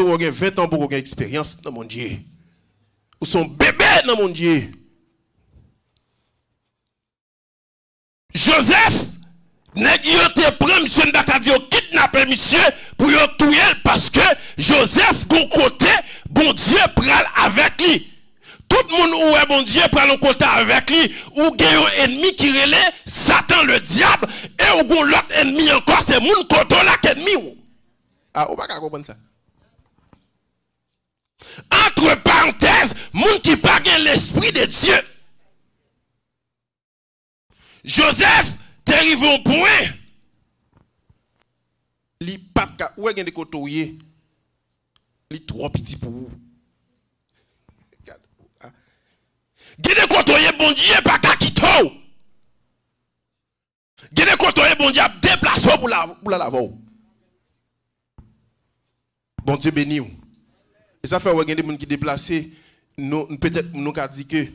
vous avez 20 ans pour avoir expérience dans mon Dieu. Vous sont bébés dans mon Dieu. Joseph, nèg yo te prend monsieur Ndakadio kidnapper monsieur pour yo tuer parce que Joseph gon côté bon Dieu pral avec lui. Tout le monde où est bon Dieu pral en côté avec lui ou gen un ennemi qui relait Satan le diable et ou gon l'autre ennemi encore c'est moun koto la ennemi. Ah, ou pas comprendre ça. Entre parenthèses, moun qui pas gen l'esprit de Dieu. Joseph t'arrive au point. Li pas ka ou gen de kotoye. Li trop petit pour vous. Gen de kotoye bon Dieu pas ka kito. Gen de kotoye bon Dieu déplacer pour la laver. Bon Dieu béni ou. Et ça fait ouais gen de moun qui déplacer nous peut-être nous ka dit que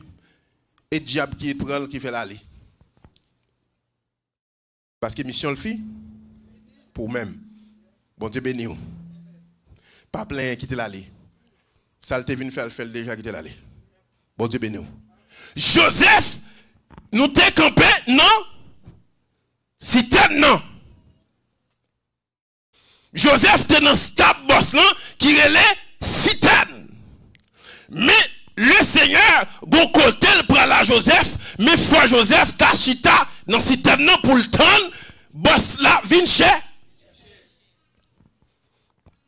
et diable qui prend qui fait l'aller. Parce que mission le fit pour même. Bon Dieu béni ou. Pas plein qui te l'aller. Ça te vient faire le fait déjà qui te l'aller. Bon Dieu béni ou. Joseph nous t'es campé non? Citerne non. Joseph t'es dans stab boss là qui relait citerne. Mais le Seigneur bon côté pour la Joseph, mais foi Joseph tachita dans citerne pour le temps boss là vient chez.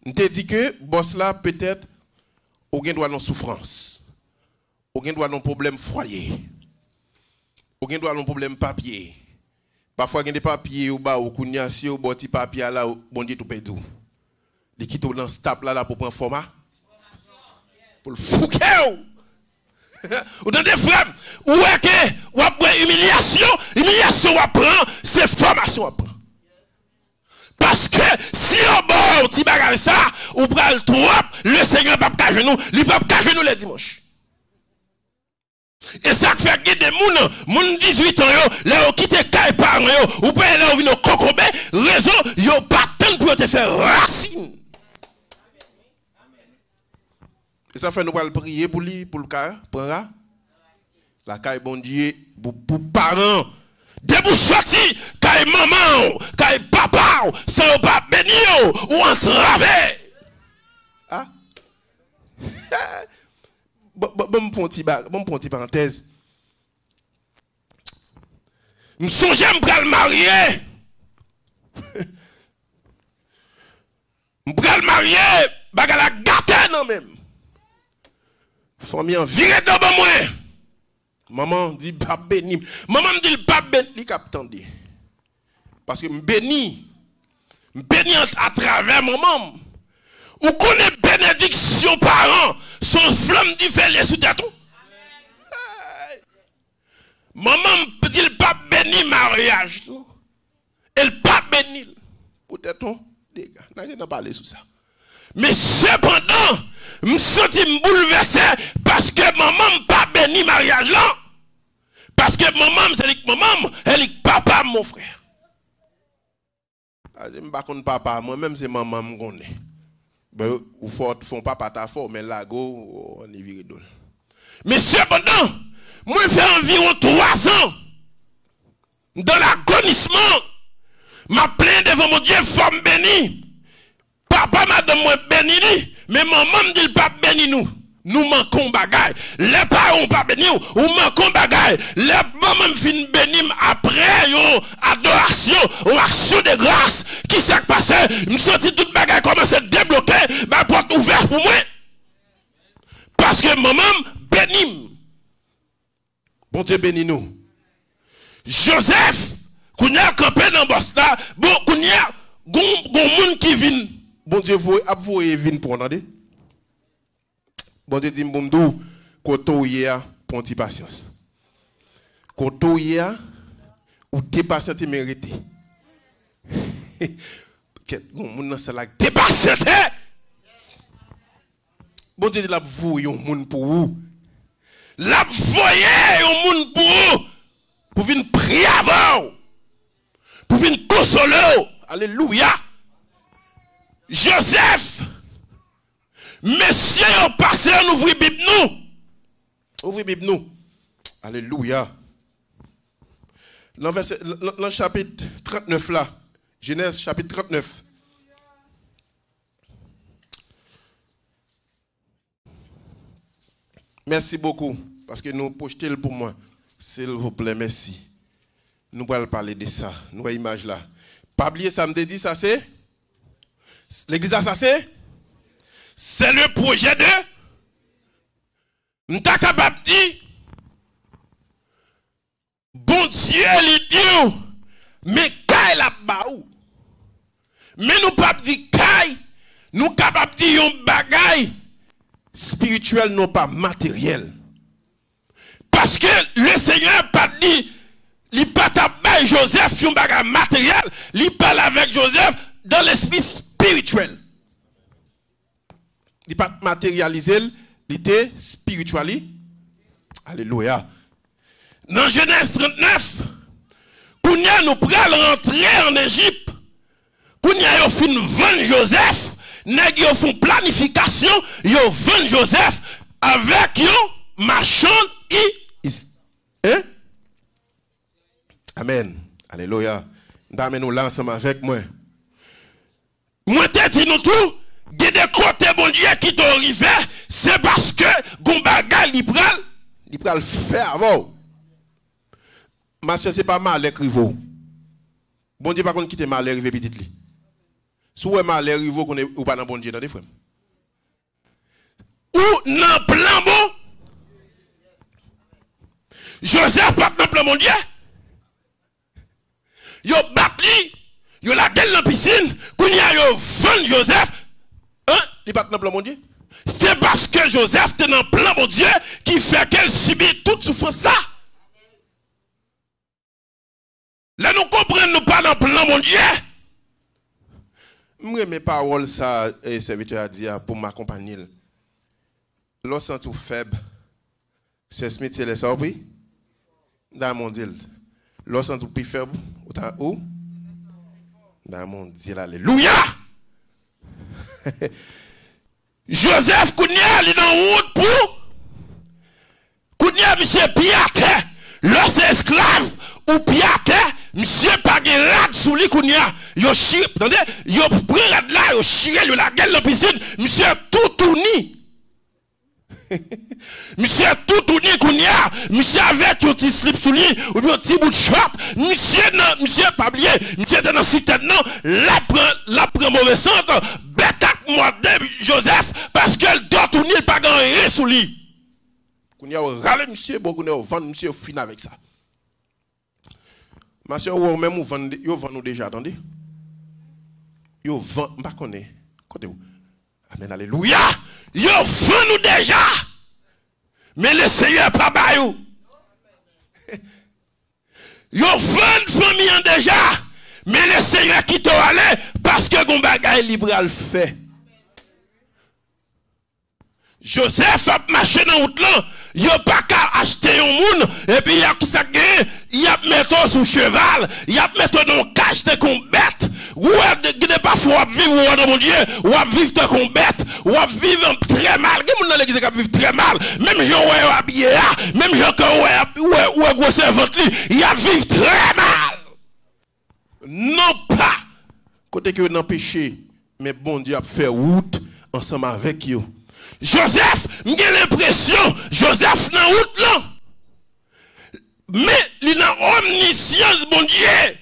On te dit que boss là peut-être ou gen doit non souffrance. Ou gen doit non problème foyer. Ou gen doit non problème papier. Parfois gen des papiers ou ba ou kounya si ou boti papier là bon Dieu tout pédou. Li quitte dans stap là pour prendre format. Pour le fouquer. Ou dans des frères, ou est que ou après humiliation ou apprend, c'est formation apprend. Parce que si on bon petit bagage ça, ou pral trop, le Seigneur va pas genou, il va pas genou le dimanche. Et ça fait que des moun 18 ans yo, là quitte kay parents yo, ou pas là vinn kokobé, raison yo pas tant pour te faire racine. Et ça fait nous va prier pour lui pour le cas, prendra la caille bon Dieu pour parents. De vous sortir, caille maman, caille papa, ça pas béni ou entravé. Ah? Bon petit parenthèse. Je songe à me marier. Je me marier, bagala gâté non même. Famille en viré devant moi. Maman dit pas béni. Maman me dit pas béni, il captandi. Parce que me béni à travers maman. Ou connaît bénédiction parents, son flamme dit fait les sous tête. Maman me dit pas béni mariage. Elle pas béni. Peut-être les gars, n'a pas parlé sur ça. Mais cependant, je me sens bouleversé parce que maman n'a pas béni mariage là. Parce que maman, c'est maman, elle est papa, mon frère. Je ne sais pas papa, moi-même c'est maman, je connais. Ou font papa ta fort, mais là, on est viré d'ol. Mais cependant, moi j'ai environ 3 ans dans l'agonissement. Ma plainte devant mon Dieu, femme bénie. Papa m'a donné moi béni, mais maman me dit pas béni nous. Nous manquons bagaille. Les parents pas béni ou manquons bagaille. Les mamans me fin béni après yon adoration ou action de grâce. Qui s'est passé? Me senti toute bagaille commence à débloquer, ma porte ouverte pour moi. Parce que maman béni. Bon Dieu béni nous. Joseph, kounya campé dans Boston, bon kounya gon moun qui vient. Bon Dieu vous vient pour entendre. Bon Dieu dit mbomdou koto yea pour une patience. Koto yea ou dépasser te mérité. Gon moun nan la dépasser. Bon Dieu dit la vous yon moun pour vous. La voyer yon moun pour vous. Pour venir prier avant. Pour venir consoler. Alléluia. Joseph Messieurs, ont passé, on ouvre Bible nous. Ouvre Bible nous. Alléluia. Dans le chapitre 39 là, Genèse chapitre 39. Merci beaucoup, parce que nous projetez pour moi. S'il vous plaît, merci. Nous allons parler de ça. Nous avons l'image là. Pas oublier, ça me dit, ça c'est? L'église, ça c'est? C'est le projet de? Nous sommes capables de dire, bon Dieu, il dit, mais Kaï la baou. Mais nous pas dire Kaï, nous capables de dire un bagaille spirituel, non pas matériel. Parce que le Seigneur pas dit, il pas taper Joseph sur un bagage matériel, il parle avec Joseph dans l'esprit spirituel. Il pas matérialisé, il était spirituel. Alléluia. Dans Genèse 39, Kounia nous prenons rentrer en Égypte. Kounia yo fin vendre Joseph, nèg yo font planification, yo vendre Joseph avec yo marchand hein? Amen. Alléluia. D'amen nous là ensemble avec moi. Moi te dit nous tout, il y a des côtés bon Dieu qui t'ont arrivé, c'est parce que gon bagay li pral faire avant. Ma soeur, c'est pas mal écrivo. Bon Dieu, par contre, quitte mal arrivé petit li. Si vous mal arrivé, ou pas dans bon Dieu, dans des frères. Ou dans plan bon. Joseph pas dans plan bon Dieu. Yo batli, yo la gueule dans piscine, kounya yo vend Joseph. Hein? Il pas dans plan bon Dieu. C'est parce que Joseph était dans plan bon Dieu qui fait qu'elle subit toute souffrance ça. Là, nous comprenons nous pas dans le plan, mon Dieu. Moi, mes paroles, ça, et serviteur a dit pour m'accompagner. Lorsque tu es faible, c'est Smith, c'est le ça, oui? Dans mon Dieu. Lorsque tu es plus faible, où? Dans mon Dieu, alléluia! Joseph Kounia, il est dans le route pour. Kounia, monsieur Piaté, lorsque esclave, ou Piaté, monsieur pas de rad sous lui Kounia, yo chire, attendez, yo prend rad là, yo chire, yo la gueule dans la piscine, monsieur tout tourni. Monsieur tout tourni Kounia, monsieur avec un petit slip sous lui, ou un petit bout de short, monsieur pas oublié, monsieur dans la cité non, la prend mauvais sens, bête ak morde Joseph, parce que le doit tourner, il pas gagner sous lui. Kounia râle monsieur, bon Kounia vendre monsieur fin avec ça. Ma soeur, ou même vous vendez déjà, attendez. Vous vendez, pas connaît. Côté où? Amen, alléluia. Vous vendez déjà. Mais le Seigneur pas baillou. Vous vendez famille déjà. Mais le Seigneur qui t'a allé parce que gon bagay libre à le fait. Joseph a marché dans route là, il a pas qu'à acheter un monde et puis il a qui ça gagne, il a mettre sur cheval, il a mettre dans cage de combattre. Ou de pas faut vivre dans mon Dieu, ou vivre de combattre, ou vivre très mal. Qui moun dans l'église qui vivre très mal, même gens ouais habillé là, même gens que ouais gros servante lui, il a vivre très mal. Non pas côté que dans péché, mais bon Dieu a fait route ensemble avec vous. Joseph, j'ai l'impression, Joseph dans route là. Mais il a omniscience, bon Dieu.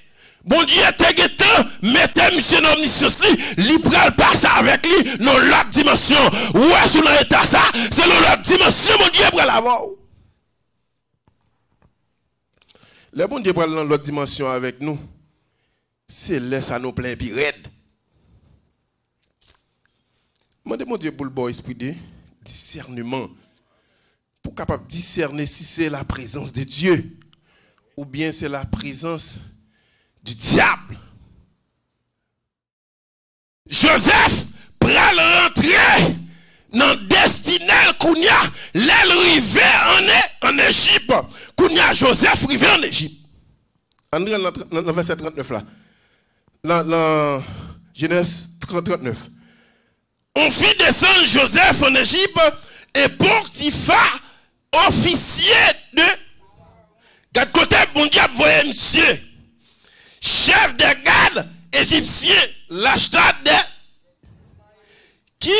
Bon Dieu, t'es guettant, mettez monsieur dans omniscience, il pral passer avec lui dans l'autre dimension. Ouais, sur l'état ça, c'est dans l'autre dimension, mon Dieu, pral avoir. Le bon Dieu pral dans l'autre dimension avec nous. C'est laisse à nous plein puis raide. Demandez mon Dieu pour le bon esprit de discernement. Pour capable discerner si c'est la présence de Dieu ou bien c'est la présence du diable. Joseph pral rentrer dans destinée Kounia, l'aile rivé en Égypte. Kounia Joseph rivé en Égypte. André dans le verset 39 là. Dans Genèse 39. on fit descendre Joseph en Égypte et Potiphar, officier de... Quatre côtés, bon Dieu, voyez monsieur, chef des gardes égyptiens, l'acheta de... qui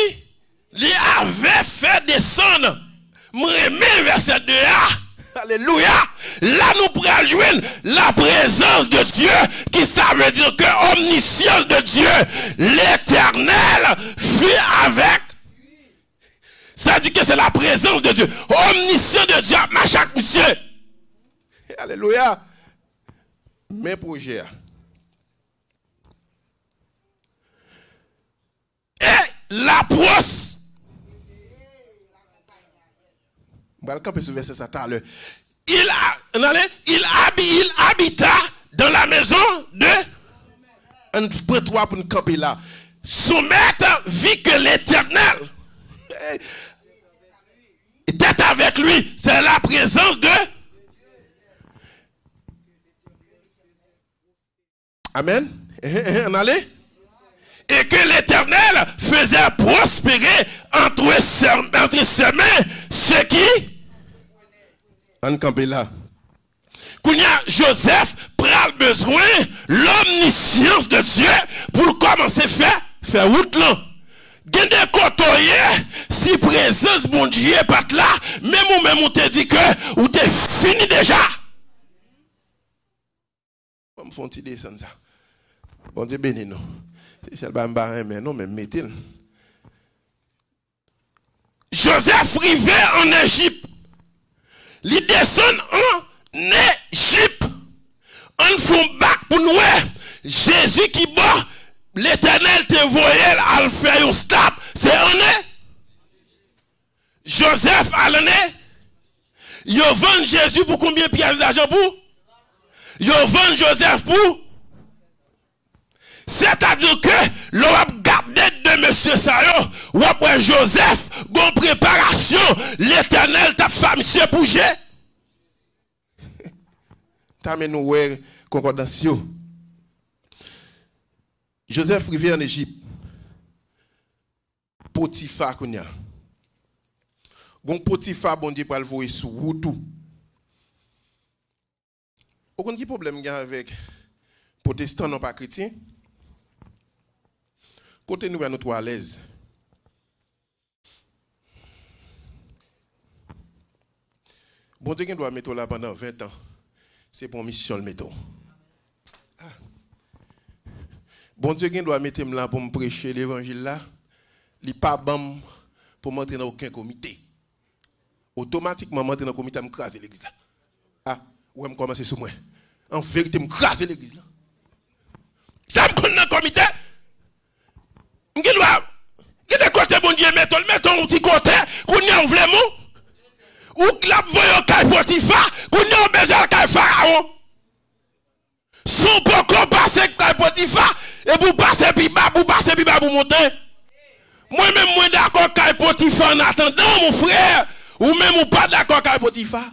lui avait fait descendre. M'remet verset 2a. Alléluia. Là, nous pourrons jouer la présence de Dieu, qui ça veut dire que omniscience de Dieu, l'éternel, fut avec. Ça dit que c'est la présence de Dieu. Omniscience de Dieu, ma chaque monsieur. Alléluia. Mes projets. Et la prosse. Il habita dans la maison de... Un prêtre pour nous camper là. Son maître vit que l'Éternel était avec lui. C'est la présence de... Amen. On allait? Et que l'Éternel faisait prospérer entre ses mains ce qui... On campe là. Kounya Joseph prend besoin l'omniscience de Dieu pour commencer à faire route là. Gen de côtoyer, si présence bon Dieu pas là, même on te dit que ou t'es fini déjà. On me font descendre ça. Bon Dieu béni nous. C'est le mais non mais mettez. Joseph arrivait en Égypte. Il descend en Égypte. On fait bac pour nous. Jésus qui bat, l'Éternel te voyait à faire un stop. C'est en Joseph à l'année. Il vend Jésus pour combien de pièces d'argent pour? Il vend Joseph pour? C'est-à-dire que l'on va garder de monsieur Sayo, ou après Joseph, gon préparation, l'Éternel t'a fait monsieur pour G. T'as mené nous concordance. Joseph rivé en Égypte. Potiphar kounya. Gon Potiphar bon Dieu pour le voir sous route. Aucun problème avec protestants non pas chrétiens. Côté nous, nous à l'aise. Bon Dieu doit mettre là pendant 20 ans. C'est pour mission le mettre. Ah. Bon Dieu doit mettre là pour me prêcher l'évangile là. Il n'est pas bon pour m'entrer dans aucun comité. Automatiquement, m'entrer dans le comité, je me crase l'église là. Ah, ou me commencer sur moi. En vérité, je me crase l'église là. Ça me connaît dans le comité. Qui doit des côtés bon Dieu mettons un petit côté qu'on y a vraiment ou clap voyons kay Potiphar qu'on y a besoin kay Pharaon son poko passer kay Potiphar et pour passer puis bas pour monter moi même moi d'accord kay Potiphar en attendant mon frère ou même ou pas d'accord kay Potiphar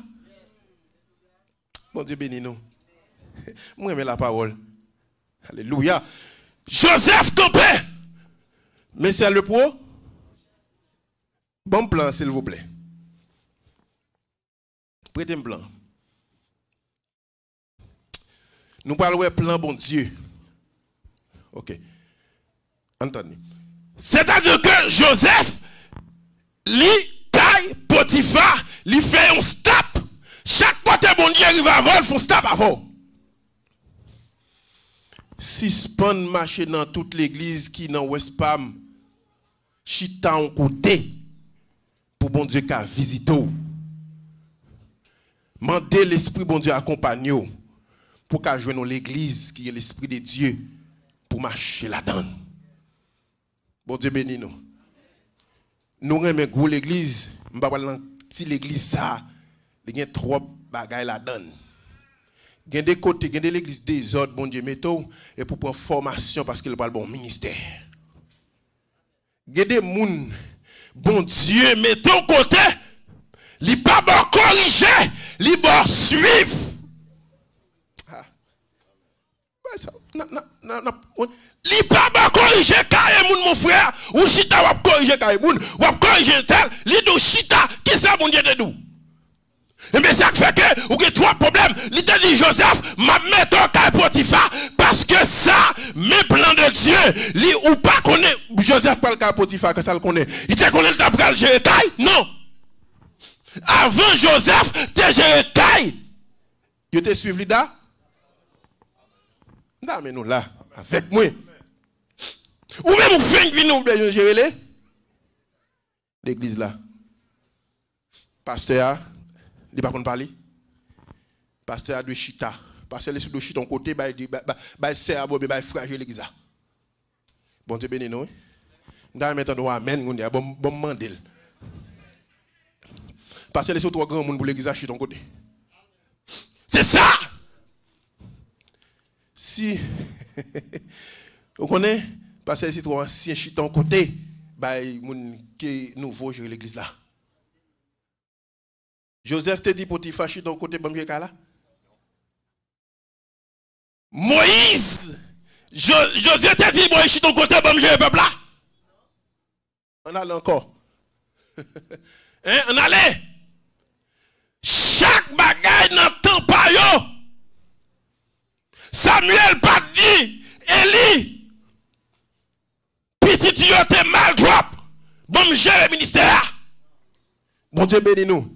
bon Dieu béni nous moi j'aime la parole alléluia Joseph campé. Mais c'est le pro. Bon plan, s'il vous plaît. Prêtez un plan. Nous parlons de plan, bon Dieu. Ok. Entendez. C'est-à-dire que Joseph, lui, taille Potiphar, lui fait un stop. Chaque côté, bon Dieu arrive avant, il faut stop avant. Si span marcher dans toute l'église qui dans West Palm, chita en côté pour bon Dieu qu'à visiter. Mandez l'esprit bon Dieu accompagne pour qu'à joindre l'église qui est l'esprit de Dieu pour marcher là-dedans. Bon Dieu béni nous. Nous aimons gros l'église, m'pa parler si l'église ça, il y a trop bagaille là-dedans. Il y a des côtés, il y a des l'église des autres, bon Dieu, mettons, et pour prendre formation parce qu'il parle bon ministère. Il y a des gens, bon Dieu, mettons côté, il pas bon corriger, il bon suivre. Li pas corriger carré moun mon frère, ou chita wap corriger carré moun, wap corriger tel, li dou chita, qui ça mon Dieu de dou? Et bien ça fait que, ou que trois problèmes, li te dit Joseph, m'a mettre au carré Potiphar, parce que ça, mes plans de Dieu, li ou pas connaît, Joseph pas le carré Potiphar, que ça le connaît, il te connaît le tabral gérer taille? Non! Avant Joseph, te gérer taille. Yo te suivi là? Non, mais nous là, avec moi. Ou même vous faites que nous gérer l'église là. Pasteur, il ne pas qu'on parler. Pasteur de chita. Pasteur de chita ton côté, il sert à vous, il fragile l'église. Bon Dieu béni nous. Nous mettons amen, nous bon mandel. Pasteur laisse trois grands monde pour l'église chita ton côté. C'est ça. Si vous connaissez parce que c'est trop ancien chiton côté, bah moun qui nouveau gérer l'église là. Joseph te dit Potiphar chiton côté bon vieux là. Moïse Joseph te dit Moïse chiton côté bon gérer peuple là. On allait encore. Hein, on allait. Chaque bagaille n'entend pas yo. Samuel pas dit Élie petit yo te mal drop. Bon gérer ministère. Bon Dieu bénis nous.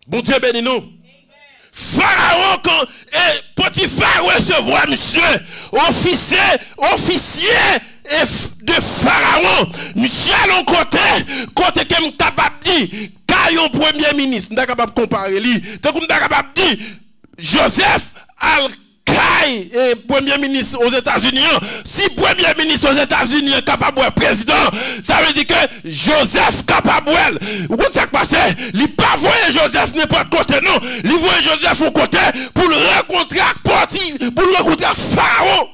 Bon Dieu bénis nous. Pharaon quand Potiphar recevoir monsieur officier de Pharaon. Monsieur à côté que me capable dire caillon premier ministre, n'a capable comparer lui. Tant qu'on n'a capable dire Joseph et premier ministre aux États-Unis, si premier ministre aux États-Unis est capable de président, ça veut dire que Joseph capable. Vous savez ce qui passe? Il ne pas voir Joseph n'importe côté, non. Il voit Joseph au côté pour le rencontrer avec Potiphar, pour le rencontrer avec Pharaon.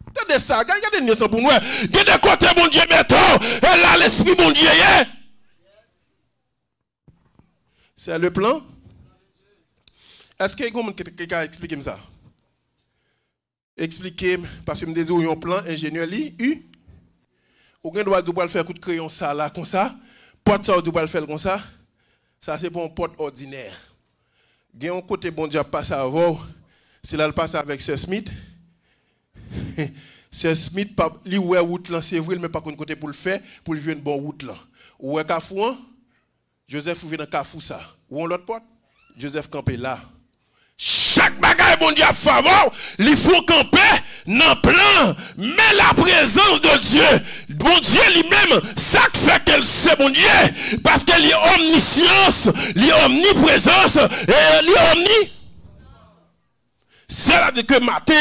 Regardez ça, regardez ça pour nous. Regardez côté mon Dieu mettons, et là l'esprit mon Dieu. C'est le plan. Est-ce que quelqu'un a expliqué ça? Expliquez, parce que je me dis, un plan ingénieur, ou bien doit faire coup de crayon ça là, comme ça, porte ça, doit le faire comme ça, ça c'est pour un porte ordinaire. Il y a un côté bon Dieu passe avant, c'est là le passe avec Sir Smith. Sir Smith, il ouais route là, c'est vrai, mais pas qu'on côté pour le faire, pour lui une bonne route là. Ou un Kafou, Joseph vient dans Kafou ça. Ou on l'autre porte, Joseph campé là. Chaque bagaille, bon Dieu, a faveur, il faut camper dans le plan, mais la présence de Dieu, bon Dieu lui-même, ça fait qu'elle sait, bon Dieu, parce qu'elle est omniscience, elle est omniprésence, et elle est omni. C'est là que matin,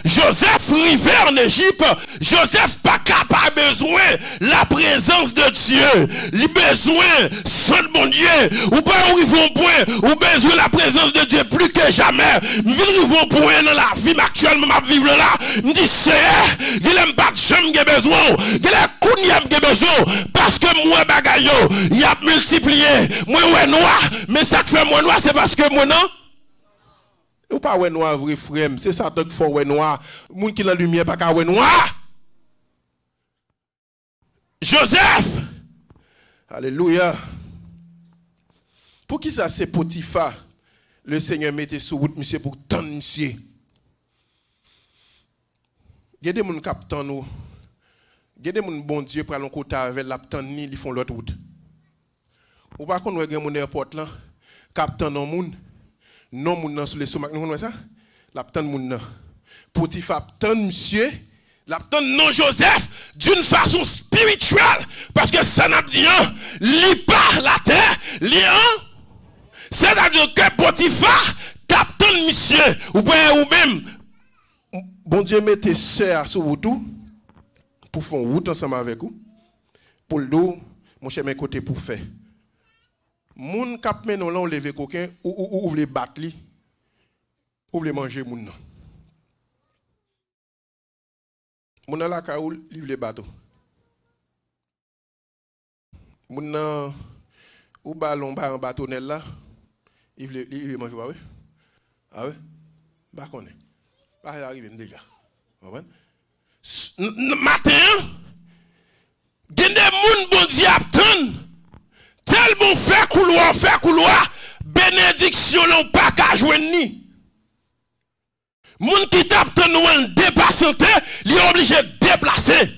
Joseph arrivé en Égypte, Joseph pas capable besoin la présence de Dieu, il besoin seul bon Dieu, ou pas arriver au point, ou besoin la présence de Dieu plus que jamais. Je vais arriver au point dans la vie actuellement, ma vivre là, je dis c'est, il aime pas de chambre qui a besoin, il a coup qui a besoin, parce que moi bagaille, il a multiplié, moi ouais noir, mais ça que fait moi noir, c'est parce que moi non. Ou pas ouais noir vrai frère, c'est ça donc faut ouais noir. Moun qui la lumière pas ka ouais noir. Joseph. Alléluia. Pour qui ça c'est Potiphar? Le Seigneur mettait sous route monsieur pour tendre monsieur. Il y a des moun captant nous. Il y a des moun bon Dieu pour aller côté avec la tendre ni ils font l'autre route. Ou pas qu'on ouais gen moun airport là, captant non moun. Non, moun sur les sommets, nous connaissons ça? L'aptan moun nan. Potiphar aptan monsieur, l'aptan non Joseph d'une façon spirituelle. Parce que ça n'a dit, li pas la terre, li c'est-à-dire que Potiphar t'aptan monsieur, ou même, bon Dieu mettez sœur sur vous tout, pour faire route ensemble avec vous, pour le dos, mon cher, mes côtés pour faire. Moun kap men non là on leve coquin ou vle battre li ou vle manger moun nan. Moun la ka ou li vle battre. Moun nan ou ballon ba en bâtonnel là, il vle manger ba oui. Ah oui. Ba connaît. Ba arrivé déjà. Comprendre? matin, il y a des gens bon Dieu attendent. Tellement fait couloir, bénédiction n'ont pas qu'à joindre ni. Moun qui tape nous en dépassanté, il est obligé de déplacer.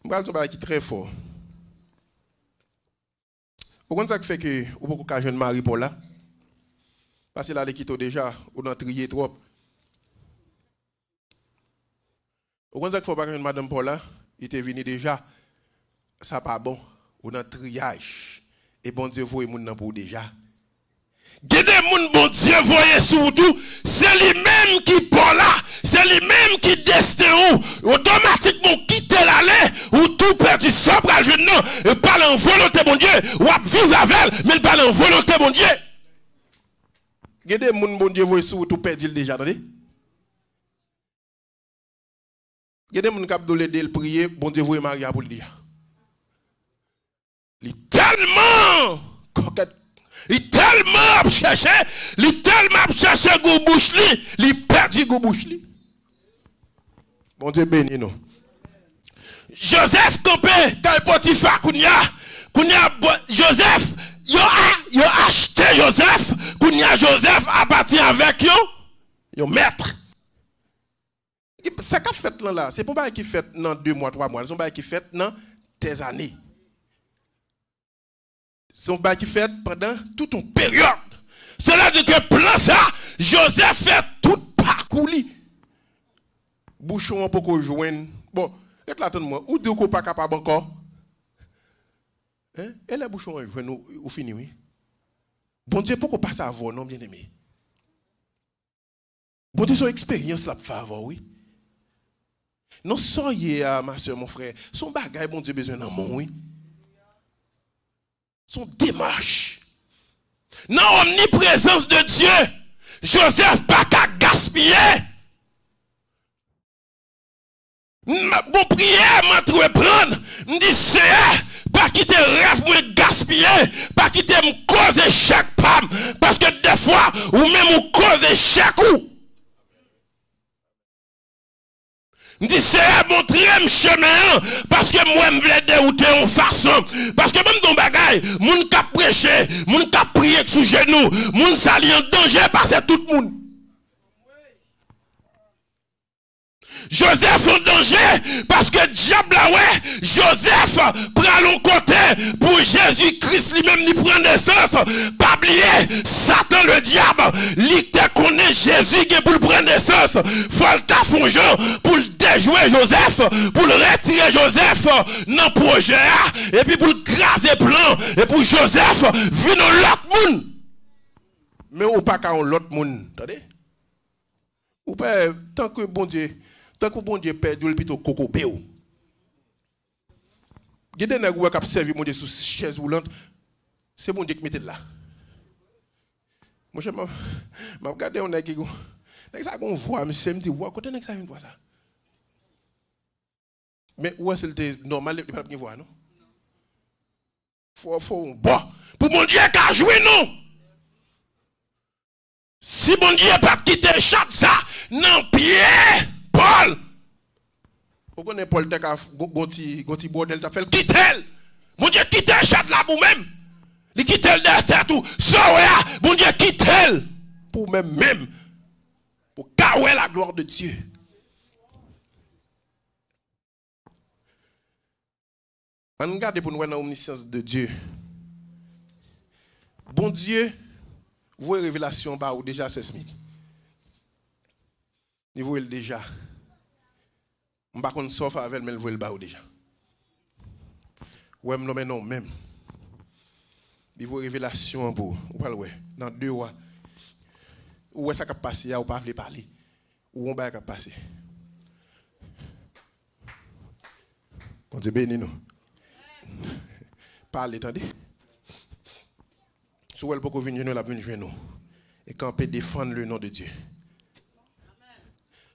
Je vais dire qui très fort. Vous comprenez ça qui fait que vous pouvez pas jeune mari pour là? Parce que là, les quitte déjà, ou dans trier trop. Vous comprenez ça qu'il faut pas que madame pour là, il était venu déjà. Ça pas bon, ou dans triage. Et bon Dieu voyez moun pour déjà. Gade moun bon Dieu voyez surtout, c'est lui-même qui pour là, c'est lui-même qui destin ou automatiquement quitte l'aller ou tout perdu sobre à jeune non, et parle en volonté bon Dieu, ou à vivre avec elle, mais parle en volonté bon Dieu. Gade moun bon Dieu voyez surtout perdu déjà, attendez. Gade moun k'ap dole de prier, bon Dieu voyez Maria pour le dire. Il est tellement coquette. Il est tellement cherché, il est tellement cherché goubouche li, il perdu goubouche li. Bon Dieu béni nous. Joseph tombé quand Potiphar kounya Joseph yo acheté Joseph, kounya Joseph appartient avec yo maître. Ça qu'a fait là, c'est pas qui fait dans 2 mois, 3 mois, c'est pas qui fait dans tes années. Son bail qui fait pendant toute une période. C'est là que plan ça, Joseph fait tout parcours. Bouchon pour qu'on joigne. Bon, et là attends-moi, ou deux qu'on pas capable encore. Hein? Et les bouchons joignent ou fini oui. Bon Dieu pourquoi pas ça avant non bien-aimé. Bon Dieu son expérience là pour avoir oui. Non soyez ma soeur mon frère, son bagage bon Dieu besoin d'un mon oui. Son démarche. Non, omniprésence de Dieu, Joseph pas qu'à gaspiller. Bon prière, m'a trouvé prendre. M'dit c'est pas quitter rêve moi gaspiller, pas quitter me causer chaque femme parce que des fois ou même ou causer chaque coup. Je dis, c'est montrer un chemin, parce que moi, je veux dérouter en façon. Parce que même dans le bagage, moun ka prêcher, moun ka prier sous genou, moun sali en danger parce que tout le monde. Joseph en danger parce que diable ouais, Joseph prend l'on côté pour Jésus-Christ lui-même il prend naissance. Pas oublier, Satan le diable, il te connaît Jésus qui pour prendre naissance. Faut le taffongeant pour le déjouer Joseph, pour le retirer Joseph dans le projet et puis pour le craser plan et pour Joseph vient dans l'autre monde. Mais ou pas quand l'autre monde, attendez? Ou pas tant que bon Dieu tant que bon Dieu perdu le plutôt coco béo. Gade nèg ou k'ap servi mon Dieu sous chaise roulante, c'est bon Dieu qui mette là. Moi je m'a regarder on nèg qui nèg ça qu'on voit monsieur me dit ouais côté nèg ça vient voir ça. Mais ouais c'était normal il pas bien voir non. Faut bon pour mon Dieu qu'a joué non. Si mon Dieu pas quitter chaque ça non pied Paul, vous connaissez Paul, tu as gonti bordel, tu as fait quitter. Mon Dieu, quitte le chat là pour même. Il quitte le derrière tout. Soya, mon Dieu, quitte pour même. Pour caouer la gloire de Dieu. On regarde pour nous voir l'omniscience de Dieu. Bon Dieu, vous voyez révélation, bah, ou déjà c'est Smith. Il voit déjà. Je ne sais pas sauf avec elle, mais il voit le bas déjà. Ouais, non, même. Il voit révélation pour. Ou pas ouais. Dans 2 mois. Où est-ce qu'il a passé, ou pas parler. Où on va passer. Quand Dieu béni nous. Parlez, attendez. Si elle peut venir nous, la venir nous. Et quand on peut défendre le nom de Dieu.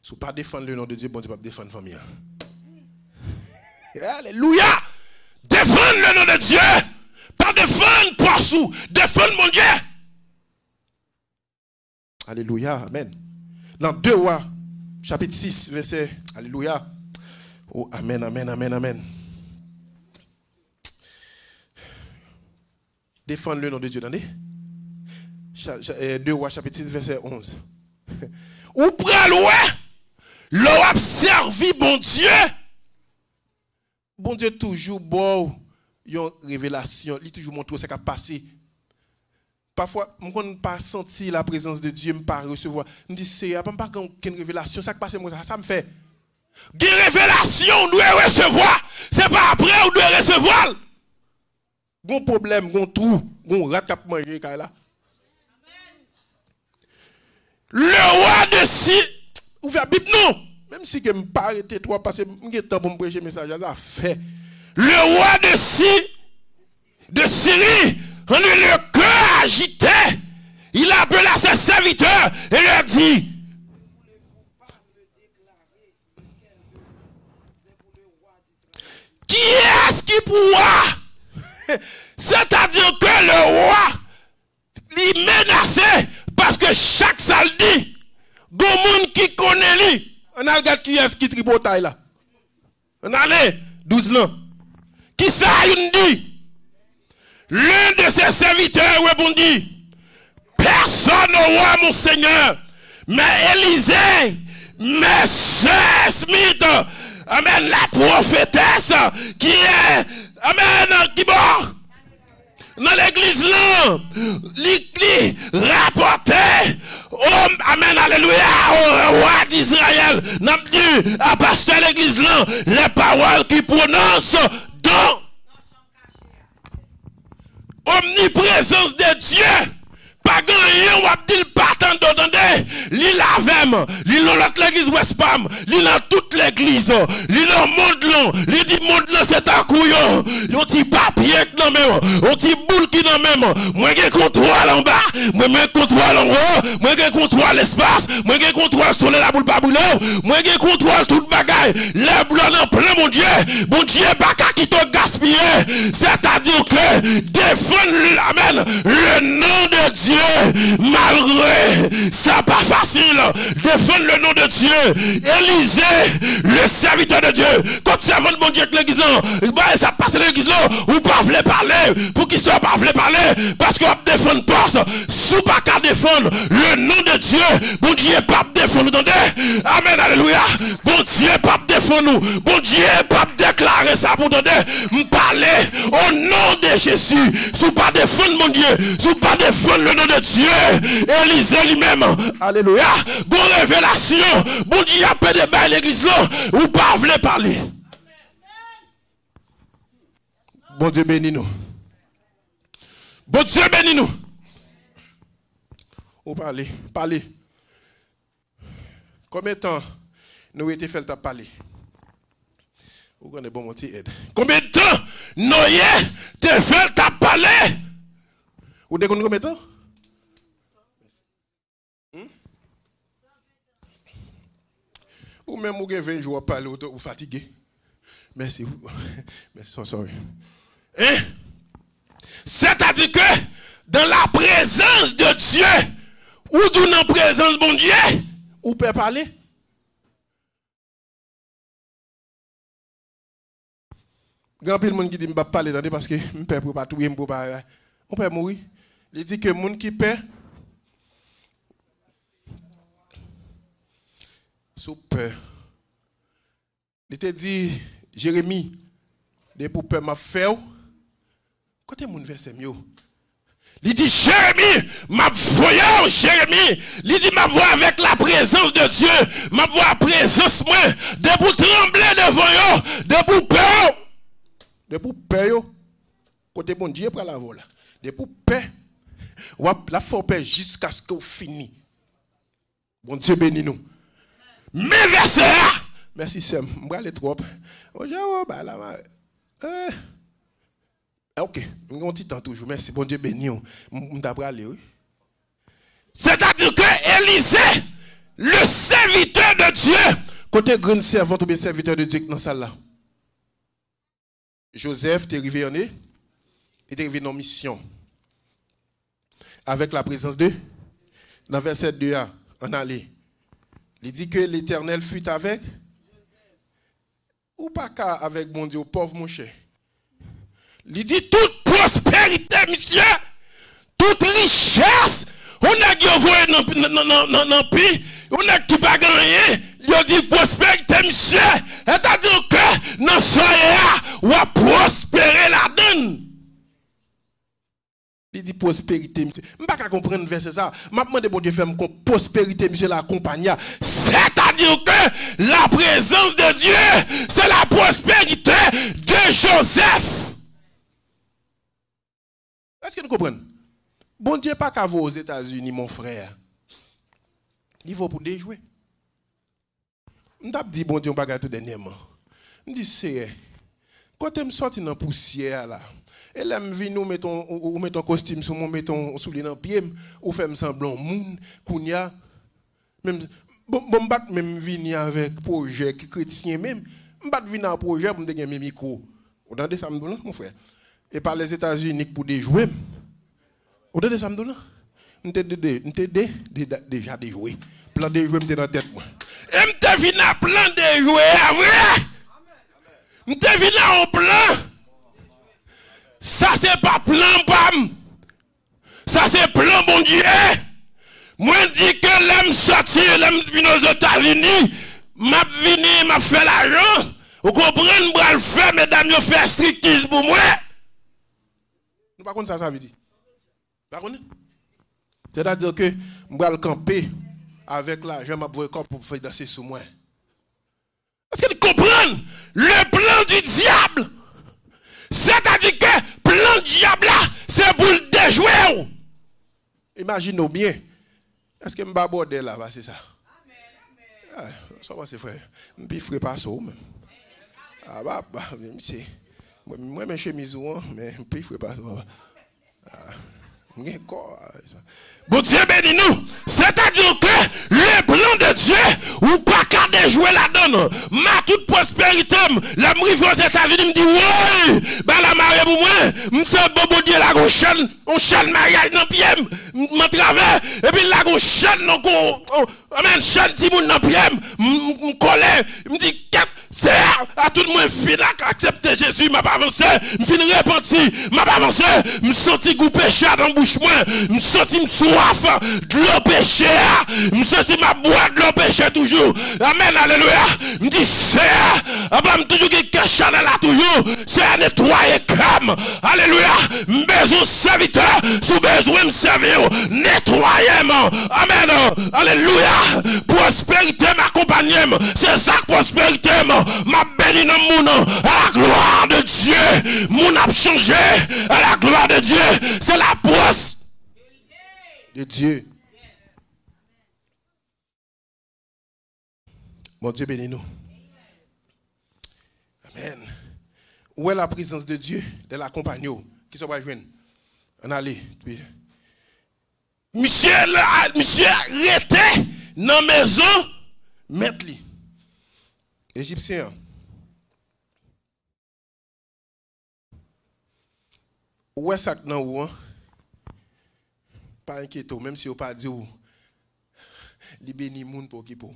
Si vous ne pas défendre le nom de Dieu, bon Dieu ne peut pas défendre la famille. Alléluia! Défendre le nom de Dieu! Pas défendre poissou! Défendre mon Dieu! Alléluia, amen. Dans 2 mois, chapitre 6, verset. Alléluia. Oh, amen, amen, amen, amen. Défendre le nom de Dieu, attendez. 2 Rois, chapitre 6, verset 11. Ou pral ouais, l'on a servi bon Dieu. Bon Dieu toujours bon, une révélation, il toujours montre ce qui a passé. Parfois, je ne pas sentir la présence de Dieu, je ne pas recevoir. Je me dis, c'est pas qu'une révélation, ça qui passe, ça me fait. Une révélation, on doit recevoir. Ce n'est pas après, on doit recevoir. Gon problème, gon trou, gon rat qui a mangé là. Le roi de Syrie, ouvert Bible non, même si je ne pas arrêter trop parce que je temps pour me prêcher message ça fait. Le roi de Syrie, on le cœur agité, il appela ses serviteurs et leur dit qui est-ce qui pourra? C'est-à-dire que le roi il menaçait parce que chaque samedi, il y a des gens qui connaissent lui. On a regardé qui est-ce qui tripotaille là. On a allé 12 ans. Qui ça il dit? L'un de ses serviteurs répondit, personne au roi mon Seigneur, mais Élisée, mais Sœur Smith, amen, la prophétesse qui est, amen, qui mort. Dans l'église là, l'église rapportait, amen, alléluia, au roi d'Israël, n'a dit à pasteur l'église là, les paroles qui prononcent dans omniprésence de Dieu. Pas grand-chose, on va dire, pas tant d'entendre. L'île Lavem, l'île l'autre l'église Westpam, l'île dans toute l'église, l'île dans le monde là, l'île dit monde là, c'est un couillon. Yon ti papier dans même, yon ti boule qui dans même. Moi j'ai contrôle en bas, moi j'ai contrôle en haut, moi j'ai contrôle l'espace, moi j'ai contrôle sur la boule pas boulot, moi j'ai contrôle toute bagaille. Les blancs en plein mon Dieu pas qu'à qui te gaspiller. C'est-à-dire que défendre l'amen, le nom de Dieu. Malgré ça pas facile, défendre le nom de Dieu. Élisée, le serviteur de Dieu, quand servant de mon Dieu avec l'église, ça passe l'église là, ou pas voulez parler, pour qu'il soit pas voulez parler, parce qu'on défend pas, sous pas qu'à défendre le nom de Dieu, bon Dieu pas défendre, entendez? Amen, alléluia. Bon Dieu pas défendre nous, bon Dieu pas déclarer ça pour entendez? Me parler au nom de Jésus, sous pas défendre mon Dieu, sous pas défendre le nom de Dieu. Élisée lui-même, alléluia, bon révélation, bon Dieu a pas de bail l'église là, ou pas voulez parler. Bon Dieu bénis nous. Bon Dieu bénis nous. Ou parler. Combien de temps nous avons été fait le parler? Vous connaissez bon mon petit aide. Combien de temps nous avons été fait le parler? Vous déconnez combien de temps? Ou même vous avez 20 jours à parler, vous fatigué. Merci. Merci, sorry. Hein? C'est-à-dire que dans la présence de Dieu, ou dans la présence de mon Dieu, vous pouvez parler. Grand pile monde qui dit pas parler parce que je peux pas tout on peut mourir. Il dit que monde qui paie sous peur. Il te dit Jérémie, de pour peur m'a fait. Côté mon verset mieux. Il dit Jérémie, m'a voyé Jérémie. Il dit m'a voix avec la présence de Dieu, m'a voix présence moi, de pour trembler devant yo, de pour peur. De pour peur. Côté mon Dieu pour la voix là. De pour peur. La faut peur jusqu'à ce que vous finissez. Bon Dieu bénis nous. Mais verset là. Merci Sam. Je vais aller trop. Ok. On dit tant toujours. Merci. Bon Dieu bénis nous. Je vais aller. C'est-à-dire que Élisée, le serviteur de Dieu, côté grand servant ou bien serviteur de Dieu dans la salle là. Joseph est arrivé en il est arrivé en mission. Avec la présence de, dans verset 2, on allait. Il dit que l'Éternel fut avec. Ou pas qu'à avec bon Dieu, pauvre mon cher. Il dit toute prospérité, monsieur, toute richesse, on a qui envoyé dans le pays, on a qui pas gagné, il dit prospérité, monsieur, c'est-à-dire que dans ce soir, on va prospérer la donne. Il dit prospérité, monsieur. Je ne peux pas comprendre le verset ça. Je demande bon Dieu faire prospérité, monsieur, la compagnie. C'est-à-dire que la présence de Dieu, c'est la prospérité de Joseph. Est-ce que nous comprenons? Bon Dieu pas qu'à vous aux États-Unis, mon frère. Il faut pour déjouer. Je t'ai dit, bon Dieu, on ne peut pas tout dernièrement. Je dis, c'est quand tu me sorti dans la poussière là. Et là, je viens nous mettre un costume sur moi, mettre un soulier dans le pied, ou faire semblant moun, kounya. Même, bon, même venir avec projet chrétien même. Je vais venir dans un projet pour me donner mes micros. Vous entendez ça, mon frère? Et par les États-Unis pour déjouer. Vous entendez ça, je déjà déjoué. Plan de jouer, je dans la tête. Et je viens à plan de jouer, vrai? Je viens au plan. Ça, c'est pas plan, pam. Ça, c'est plan, bon Dieu. Moi, je dis que l'homme sorti, l'homme venu aux États-Unis, m'a venu, m'a fait l'argent. Vous comprenez, moi, le fait, mesdames, je fais strictise pour moi. Nous ne savons pas ça veut dire. C'est-à-dire que je vais le camper avec l'argent, je vais pour faire danser sous moi. Est-ce que vous comprenez le plan du diable? C'est-à-dire que le plan du diable là, c'est pour le déjouer. Imaginez bien. Est-ce que je vais aborder là, c'est ça? Amen. Ça va, c'est frère. Je ne ferai pas ça même. Ah bah, c'est. Moi, mes chemises, mais je ne ferai pas ça. Bon Dieu bénis nous. C'est-à-dire que le plan de Dieu, ou pas qu'à déjouer la donne, ma toute prospérité, la m'arrive aux États-Unis, me dit, ouais, bah la mariée pour moi, m'se bobo Dieu la chaîne, on chaîne mariage dans pied, m'en travers, et puis la chaîne, donc on chaîne timoun dans pied, m'coller, me dit, c'est à tout le monde fin à accepter Jésus, m'a pas avancé, me fin repenti, m'a pas avancé, me senti goût péché dans bouche moi, me senti me soif de l'eau péché, me senti ma boire de l'eau péché toujours. Amen, alléluia. Me dit c'est me toujours qui cache là toujours, c'est à nettoyer comme. Alléluia. Besoin serviteur, sous besoin me servir, nettoyer-moi. Amen. Alléluia. Prospérité m'accompagne, c'est ça prospérité m'a béni dans mon nom, à la gloire de Dieu, mon a changé, à la gloire de Dieu, c'est la prospérité de Dieu. Mon Dieu bénis nous. Amen. Où est la présence de Dieu, de la compagnie qui se va joindre? On allait. Monsieur arrêté dans la maison, mettre lui. Égyptien. Où est-ce que nous avons? Pas inquiété, même si vous pas dit où. Li béni moun pour qui pour.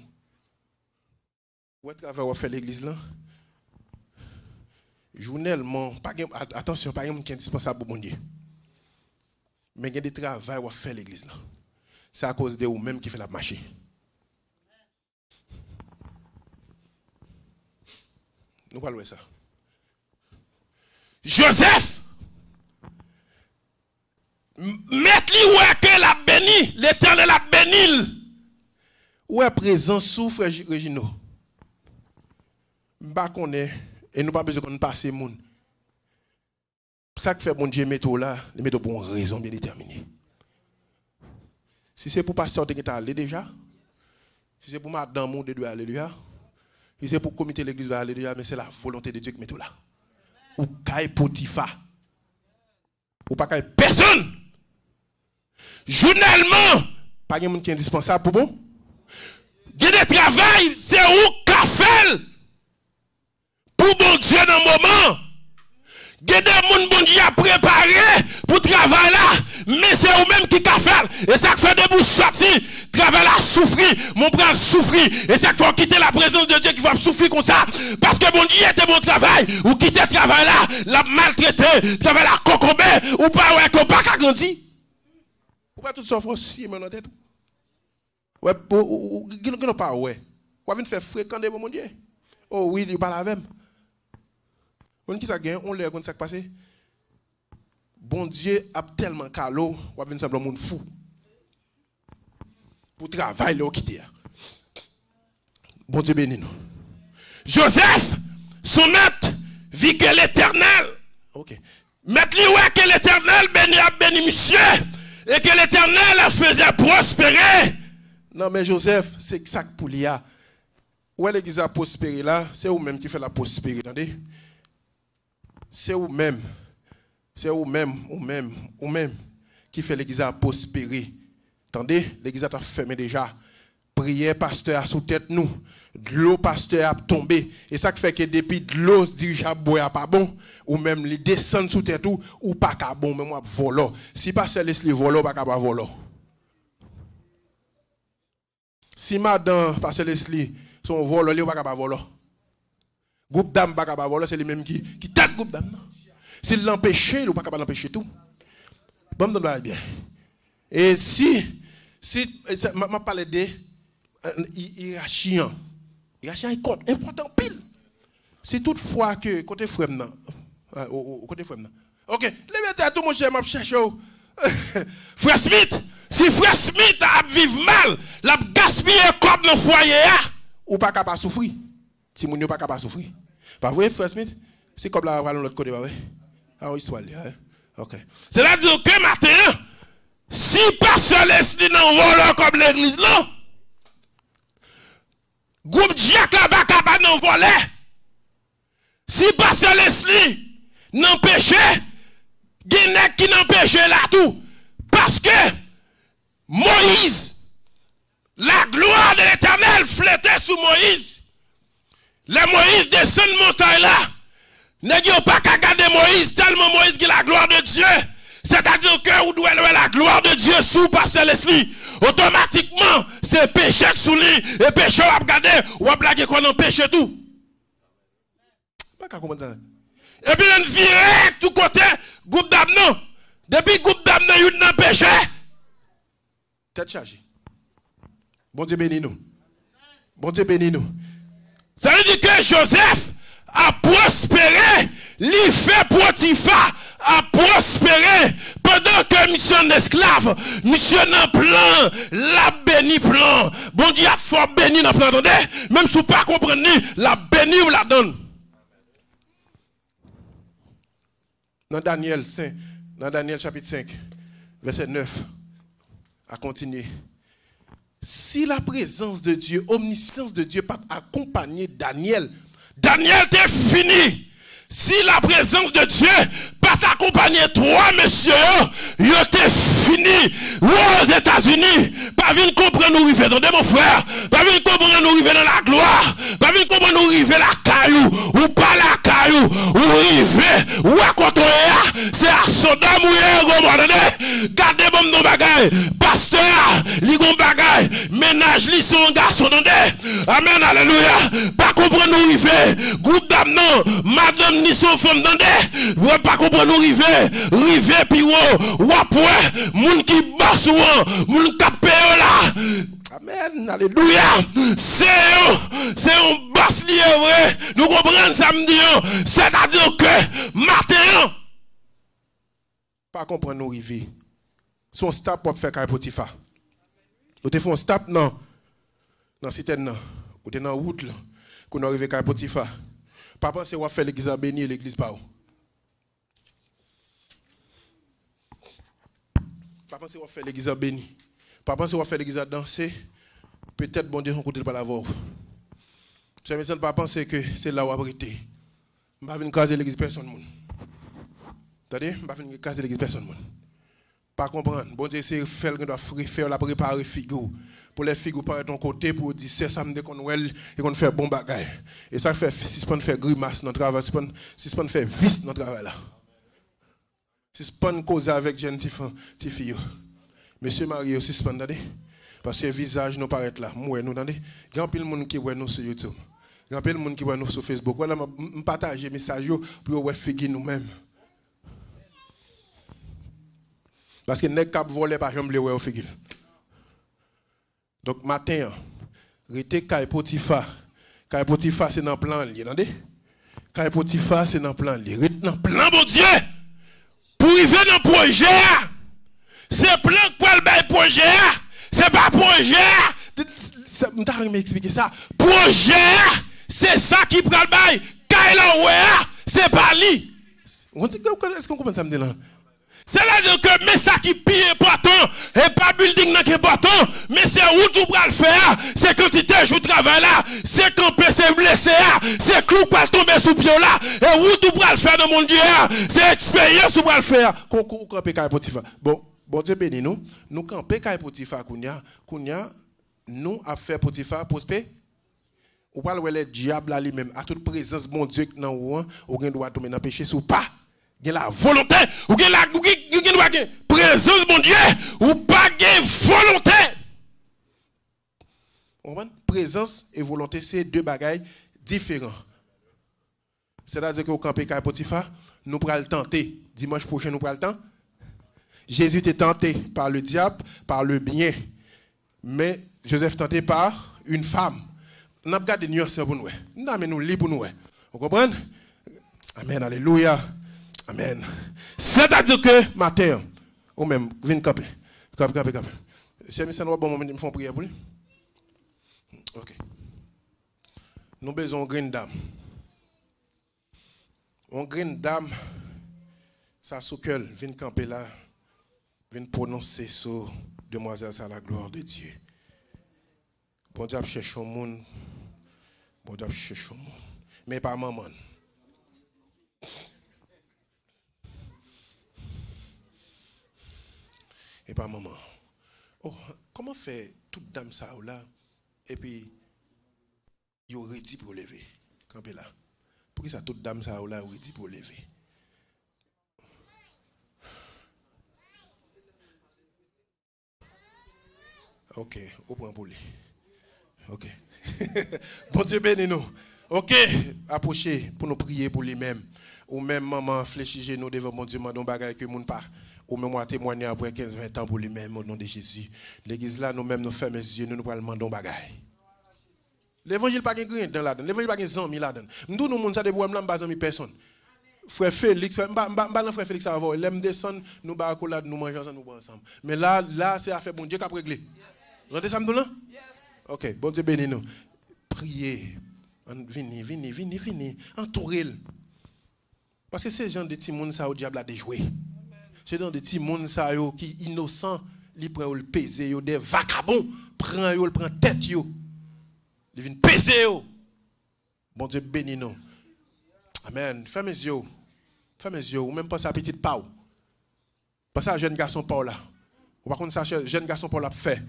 Où est-ce que vous fait l'église là? Journellement, attention, pas un qui est indispensable pour mon Dieu. Mais il y a des travail où fait l'église là. C'est à cause de vous même qui fait la marché. Nous parlons de ça. Joseph, mettez-lui où est qu'elle a béni, l'Éternel a béni. Où est présent souffre Regino? Bah qu'on est, et nous pas besoin qu'on passe les monde. Ça que fait bon Dieu mettre là, il met pour une raison bien déterminée. Si c'est pour pasteur de aller déjà, si c'est pour madame monde de alléluia. Si c'est pour le comité de l'église, mais c'est la volonté de Dieu qui met tout là. Ou caille Potifa. Ou pas caille personne. Journellement, pas de monde qui est indispensable pour bon. Il y a des travail, c'est où qu'a fait pour bon Dieu dans le moment. Il y a des gens bon Dieu a préparé pour travailler là. Mais c'est vous-même qui a fait. Et ça fait debout sortir, travail à souffrir, mon bras souffrir. Et ça faut quitter la présence de Dieu qui va souffrir comme ça. Parce que bon Dieu était bon travail, ou quitter le travail là, la maltraité, travail à cocobé, ou pas, ouais, qu'on pas grandi. Ou pas tout ça, faut aussi, mais dans tête. Ouais, ou pas, ouais. Ou venir faire fréquenter mon Dieu. Oh oui, il parle avec. On qui ça gagne, on l'a comme ça passé. Bon Dieu a tellement calo, on va venir simplement monde fou. Pour travailler là quitter. Bon Dieu béni nous. Joseph, son maître, vit que l'Éternel. OK. Maître lui ouais que l'Éternel béni monsieur et que l'Éternel faisait prospérer. Non mais Joseph, c'est ça pour lui. Où l'église a prospéré là, c'est vous-même qui fait la prospérité, attendez. C'est vous-même. C'est vous-même qui fait l'église à prospérer. Attendez, l'église a fermé déjà. Prière, pasteur a sous tête nous. De l'eau, pasteur a tombé. Et ça fait que depuis de l'eau, dirige à boire pas bon. Ou même les descendre sous tête ou pas qu'à bon, mais moi, volant. Si pasteur laisse les voler, pas qu'à voler. Si madame, pasteur Leslie, son vol, il pas qu'à voler. Groupe d'âme, pas qu'à voler, c'est les mêmes qui tête groupe d'âme. S'il l'empêche, il ne peut pas l'empêcher tout. Bon, me bien. Et si je parle de hiérarchie, hiérarchie est important pile. Si toutefois que côté frère, côté frère, ok, levez-toi tout mon cher, m'a cherché. Frère Smith, si frère Smith a vivre mal, l'a gaspillé comme dans le foyer, ou pas capable de souffrir. Si mon n'est pas capable de souffrir. Pas vrai, frère Smith? C'est comme là, on l'autre côté, pas vrai? Ah oui, soit là. Ok. C'est-à-dire que matin, si pasteur Leslie n'a volé comme l'église là, groupe Jack là-bas capable de voler. Si pasteur Leslie n'empêche, Guinée qui n'empêche là tout. Parce que Moïse, la gloire de l'Éternel flottait sous Moïse. Le Moïse descend de montagne là. N'est-ce pas qu'à garder Moïse, tellement Moïse qui est la gloire de Dieu. C'est-à-dire que vous devez la gloire de Dieu sous pasteur Leslie. Automatiquement, c'est péché sous lui. Et péché, on va regarder, on va blaguer qu'on empêche tout. Pas qu'à comprendre ça. Et puis, on vire tout côté, groupe d'âme non. Depuis groupe d'âme non, il n'a péché. Tête chargée. Bon Dieu bénis nous. Bon Dieu bénis nous. Ça veut dire que Joseph a prospéré, l'y fait Potiphar a prospéré pendant que mission d'esclave, mission dans plan, la béni plan. Bon Dieu a fort béni dans plan, attendez, même si vous ne pas comprendre, la béni ou la donne. Dans Daniel chapitre 5, verset 9, à continuer. Si la présence de Dieu, omniscience de Dieu, pas accompagner Daniel, Daniel t'es fini. Si la présence de Dieu pas t'accompagner toi, monsieur, yo t'es fini. Aux États-Unis, pas venir comprendre nous river dans mon frère, pas venir comprendre nous river dans la gloire, pas venir comprendre nous river la caillou, ou pas la caillou, ou river, ou à côté, c'est à Sodome ou Gomorrhe. Gardez bon nos bagailles, pasteur, li gon bagaille, ménage li son garçon d'andé. Amen, alléluia. Pas comprendre nous river, groupe d'âme non, madame ni son femme d'andé. Ou pas comprendre nous river puis ou après, moun qui basse ou moun capé là. Amen, alléluia. C'est un basse lié vrai. Nous comprenons samedi. C'est-à-dire que matin, pas comprendre nous river. Son stop pour faire Kay Potiphar. Vous te font stop non. Dans cité non. Ou te dans route là. Qu'on arrive Kay Potiphar. Pas penser ou faire l'église bénie l'église pas. Pas penser ou faire l'église bénie. Pas penser ou faire l'église danser. Peut-être bon Dieu son côté pas la voir. C'est mais ça pas penser que c'est là où abriter. On va venir caser l'église personne monde. Attendez, on va venir caser l'église personne monde. Pas comprendre. Bon Dieu, c'est faire la préparer figure. Pour les figures par ton côté, pour dire c'est samedi qu'on et qu'on fait bon bagage. Et ça fait, si on fait grimace dans le travail, si on fait vice dans le travail là. Suspend cause avec jeune petit fille. Monsieur Mario, suspend, parce que le visage nous paraît là. Moi, nous, attendez. Il y a plein de monde qui voit nous sur YouTube. Il y a plein de monde qui voit nous sur Facebook. Voilà, je partage les messages pour voir figuer nous-mêmes. Parce que les cap volés par exemple les figuer. Donc, matin, rete Kay Potiphar. Kay Potiphar, c'est dans le plan, attendez. Kay Potiphar, c'est dans le plan. Rete dans le plan, mon Dieu. Pour arriver dans le projet, c'est plan pour le projet. C'est pas projet. Je vais m'expliquer ça. Projet, c'est ça qui prend le bail. Kyle, c'est pas lui. Est-ce qu'on comprend ça? C'est-à-dire que mais ça qui pire important, et pas building qui est important, mais c'est où tu vas le faire, c'est quantité de travail là, c'est camper, c'est blessé là, c'est clou pour tomber sous pied là, et où tu vas le faire dans mon Dieu, c'est expérience où tu vas le faire. Qu'on camper Kay Potiphar. Bon Dieu béni nous, nous camper Kay Potiphar kounya, nous a fait Potiphar prospère. Ou pas le diable là lui-même, à toute présence bon Dieu dans ou on doit tomber dans péché sous pas. Il y a la volonté, ou il y a la présence, mon Dieu, ou pas de volonté. Présence et volonté, c'est deux bagailles différents. C'est-à-dire que au campé Kay Potiphar, nous pourrons le tenter. Dimanche prochain, nous pourrons le temps. Jésus était tenté par le diable, par le bien. Mais Joseph tenté par une femme. On a regardé New York pour nous. Nous avons libre pour nous. Vous comprenez? Amen, alléluia. Amen. C'est-à-dire que matin, ou même, viens camper. Camper. Si je bon moment, ils me font prier pour lui. Ok. Nous avons besoin d'une grande dame. Une grande dame, ça souquelle, viens camper là, viens prononcer sur demoiselle, ça la gloire de Dieu. Bon Dieu cherche au monde. Bon Dieu cherche au monde. Mais pas maman. Et pas maman. Oh, comment fait toute dame ça là et puis il aurait dit pour lever camper là. Pourquoi ça toute dame ça là aurait dit pour lever? OK, on prend pour lui. OK. Bon Dieu béni nous. OK, approchez pour nous prier pour lui-même. Ou même maman fléchissez nous devant mon Dieu, mandons bagaille que moun pas. Ou même moi témoigner après 15-20 ans pour lui-même au nom de Jésus. L'église là, nous-mêmes, nous fermons les yeux, nous demandons bagaille. L'évangile pas gain dans la donne, l'évangile pas gain 100 000 la donne. Nous nous monde ça de boire là pas ami personne. Frère Félix, frère Félix ça va, l'aime descendre, nous ba accolade, nous manger ensemble, nous boire ensemble. Mais là c'est affaire bon Dieu qui a réglé. Vous entendez ça nous là? OK, bon Dieu béni nous. Priez. Venez, entourez-le. Parce que ces gens de petits monde ça au diable a déjoué. C'est dans des petits monde ça yo qui innocent, li prend le peser yo des vagabonds, prend yo, prend tête yo. Li vinn peser yo. Bon Dieu béni nous. Amen. Fermez les yeux, ou même pas sa petite pau. Pas ça jeune garçon Paul là. Ou pas contre ça jeune garçon Paul l'a fait.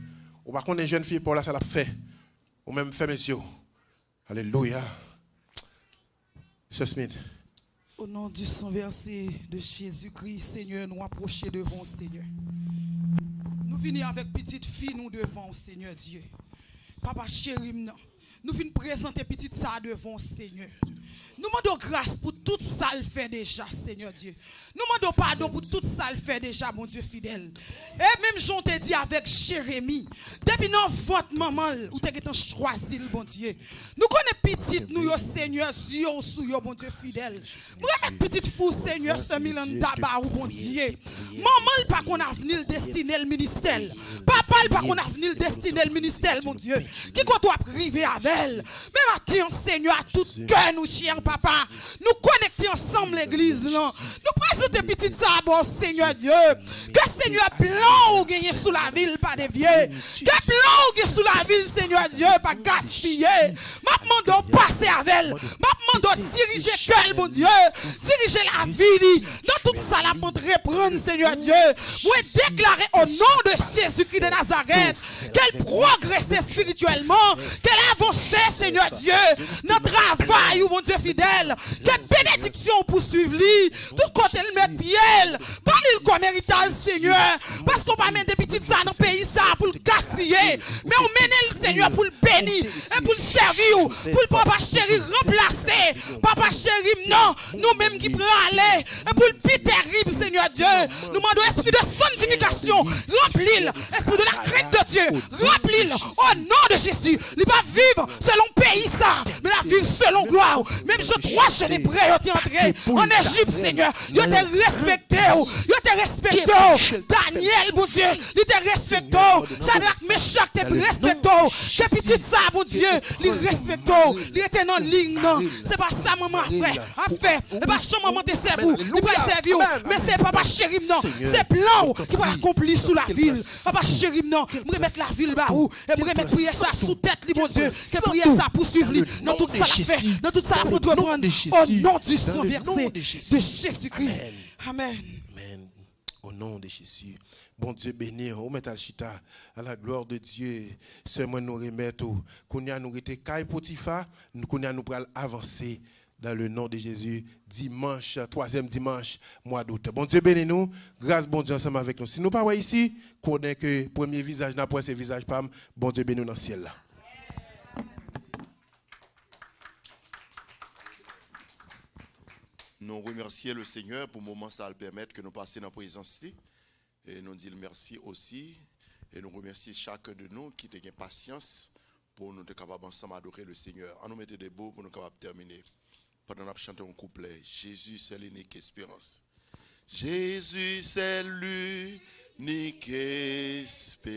Ou pas contre jeune fille Paul là ça l'a fait. Ou même fermez les yeux. Alléluia. Monsieur Smith. Au nom du sang versé de Jésus-Christ, Seigneur, nous approchons devant, Seigneur. Nous venons avec petite fille, nous devant, Seigneur Dieu. Papa chéri, nous venons présenter petite ça devant, Seigneur. Nous demandons grâce pour tout ça le fait déjà, Seigneur Dieu. Nous demandons pardon pour tout ça le fait déjà, mon Dieu fidèle. Et même j'en te dit avec Jérémie, depuis dans votre maman, où tu as choisi le bon Dieu. Nous connaissons petite, nous, Seigneur, sous yo, bon Dieu fidèle. Nous avons petite fou, Seigneur, ce million d'abats, bon Dieu. Maman, pas qu'on a venu le destiner le ministère. Papa, pas qu'on a venu le destiner le ministère, mon Dieu. Qui qu'on doit priver avec elle. Même maintenant, Seigneur, à tout cœur, nous, cher papa, nous connectons ensemble l'église, là. Nous présentons petite ça, bon Seigneur Dieu. Que Seigneur plan ou gagner sous la ville, pas dévier. Que plan ou gagner sous la ville, Seigneur Dieu, pas gaspiller. Ma demande passer avec elle. Ma demande diriger cœur, mon Dieu. Diriger la vie. Dans tout ça, la montre reprendre personne, Seigneur Dieu. Moi, déclarer au nom de Jésus-Christ de Nazareth qu'elle progresse spirituellement, qu'elle avance, Seigneur Dieu, notre travail, mon Dieu fidèle, que bénédiction poursuive lui, tout côté elle met pied, pas l'île comme héritage, Seigneur, parce qu'on va mettre des petites ça dans le pays ça pour le gaspiller, mais on mène le Seigneur pour le bénir et pour le servir, pour le papa chéri remplacer, papa chéri, non, nous-mêmes qui prenons aller, et pour le plus terrible, Seigneur Dieu, nous demandons esprit de sanctification, remplis-le, esprit de la crainte de Dieu, remplis-le au nom de Jésus. Il ne va pas vivre selon pays ça, mais la vivre selon gloire. Même je crois que les prêts ont entré en Égypte, Seigneur. Ils te respecté, ils te respecté. Daniel, mon Dieu, ils te respecté. Shadrach, Meshach, te respecté. Ces petites ça, mon Dieu, ils respecté. Ils étaient en ligne, non. C'est pas ça, maman, après, à faire. C'est pas ça, maman, te servir. Il va servir. Mais c'est papa chéri, non. C'est plan qui va accomplir sous la ville. Papa chéri, non. Je vais mettre la ville là où. Et je vais mettre prier ça sous tête, mon Dieu. Que prier ça pour suivre. Dans tout ça, la fait. Dans tout ça, pour prendre. Au nom du sang versé de Jésus-Christ. Amen. Amen. Au nom de Jésus. Bon Dieu béni, on met à chita à la gloire de Dieu. Seulement nous remettre, qu'on a nous été Kai Potifa, qu'on a nous pral avancer dans le nom de Jésus. Dimanche, 3e dimanche, mois d'août. Bon Dieu béni nous, grâce bon Dieu ensemble avec nous. Si nous pas ici, qu'on ait que premier visage n'a pas ce visage pam, bon Dieu béni nous dans le ciel là. Nous remercions le Seigneur pour le moment ça le permettre que nous passions dans la présence. Et nous disons merci aussi. Et nous remercions chacun de nous qui a patience pour nous être capables ensemble adorer le Seigneur. On nous mettait des beaux pour nous capables terminer. Pendant qu'on chante un couplet. Jésus c'est l'unique espérance. Jésus c'est l'unique espérance.